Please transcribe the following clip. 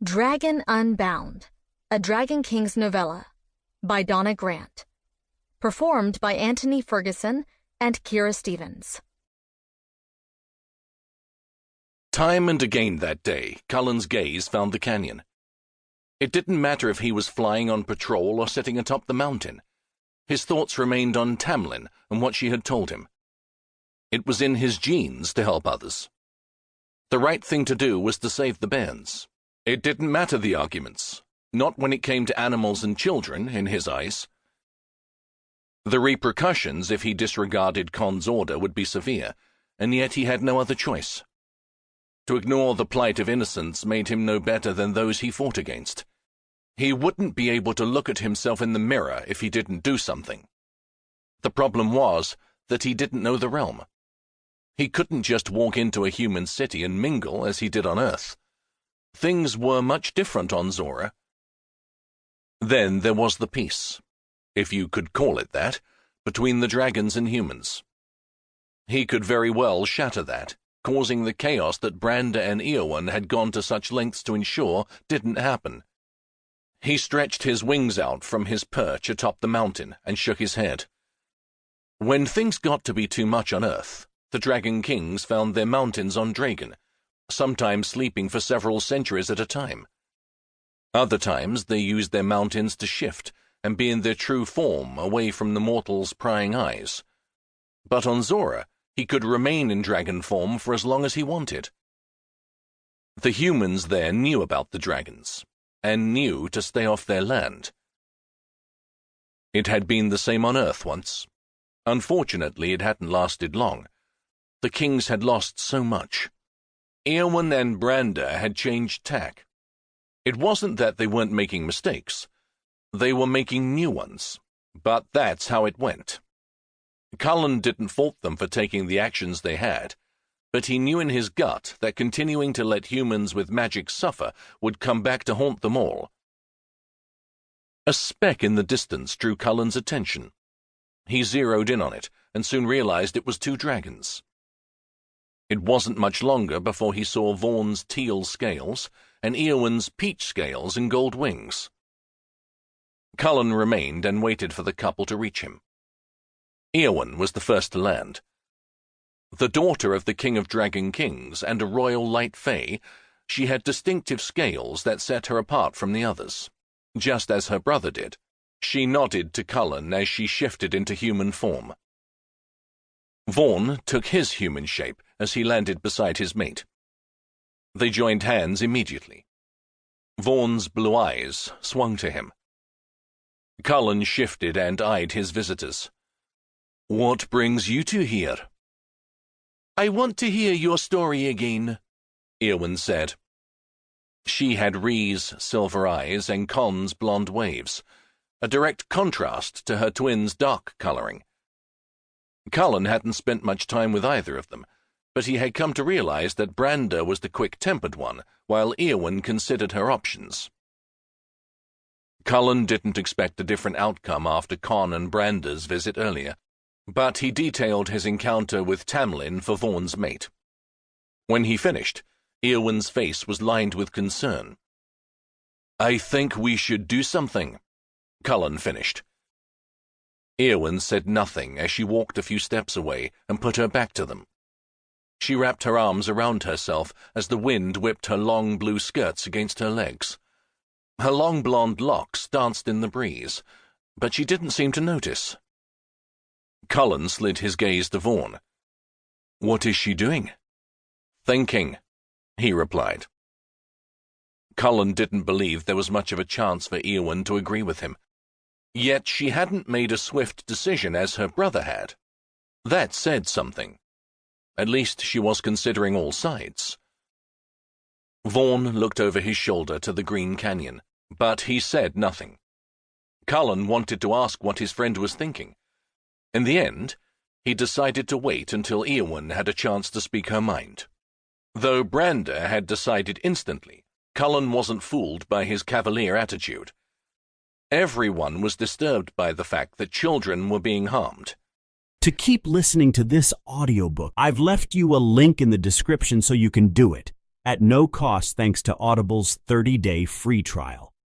Dragon Unbound, a Dragon King's novella, by Donna Grant. Performed by Anthony Ferguson and Kira Stevens. Time and again that day, Cullen's gaze found the canyon. It didn't matter if he was flying on patrol or sitting atop the mountain. His thoughts remained on Tamlin and what she had told him. It was in his genes to help others. The right thing to do was to save the bairns. It didn't matter the arguments, not when it came to animals and children, in his eyes. The repercussions if he disregarded Khan's order would be severe, and yet he had no other choice. To ignore the plight of innocents made him no better than those he fought against. He wouldn't be able to look at himself in the mirror if he didn't do something. The problem was that he didn't know the realm. He couldn't just walk into a human city and mingle as he did on Earth. Things were much different on Zora. Then there was the peace, if you could call it that, between the dragons and humans. He could very well shatter that, causing the chaos that Branda and Eowyn had gone to such lengths to ensure didn't happen. He stretched his wings out from his perch atop the mountain and shook his head. When things got to be too much on Earth, the Dragon Kings found their mountains on Dragon, sometimes sleeping for several centuries at a time. Other times they used their mountains to shift and be in their true form away from the mortal's prying eyes. But on Zora, he could remain in dragon form for as long as he wanted. The humans there knew about the dragons, and knew to stay off their land. It had been the same on Earth once. Unfortunately, it hadn't lasted long. The kings had lost so much. Eowyn and Branda had changed tack. It wasn't that they weren't making mistakes. They were making new ones, but that's how it went. Cullen didn't fault them for taking the actions they had, but he knew in his gut that continuing to let humans with magic suffer would come back to haunt them all. A speck in the distance drew Cullen's attention. He zeroed in on it and soon realized it was two dragons. It wasn't much longer before he saw Vaughn's teal scales and Eowyn's peach scales and gold wings. Cullen remained and waited for the couple to reach him. Eowyn was the first to land. The daughter of the King of Dragon Kings and a royal light fae, she had distinctive scales that set her apart from the others, just as her brother did. She nodded to Cullen as she shifted into human form. Vaughn took his human shape as he landed beside his mate. They joined hands immediately. Vaughn's blue eyes swung to him. Cullen shifted and eyed his visitors. "What brings you two here?" "I want to hear your story again," Eowyn said. She had Rhee's silver eyes and Khan's blonde waves, a direct contrast to her twins' dark coloring. Cullen hadn't spent much time with either of them, but he had come to realize that Branda was the quick-tempered one, while Eowyn considered her options. Cullen didn't expect a different outcome after Khan and Branda's visit earlier, but he detailed his encounter with Tamlin for Vaughn's mate. When he finished, Eowyn's face was lined with concern. "I think we should do something," Cullen finished. Eowyn said nothing as she walked a few steps away and put her back to them. She wrapped her arms around herself as the wind whipped her long blue skirts against her legs. Her long blonde locks danced in the breeze, but she didn't seem to notice. Cullen slid his gaze to Vaughn. "What is she doing?" "Thinking," he replied. Cullen didn't believe there was much of a chance for Eowyn to agree with him. Yet she hadn't made a swift decision as her brother had. That said something. At least she was considering all sides. Vaughn looked over his shoulder to the green canyon, but he said nothing. Cullen wanted to ask what his friend was thinking. In the end, he decided to wait until Eowyn had a chance to speak her mind. Though Branda had decided instantly, Cullen wasn't fooled by his cavalier attitude. Everyone was disturbed by the fact that children were being harmed. To keep listening to this audiobook, I've left you a link in the description so you can do it. at no cost thanks to Audible's 30-day free trial.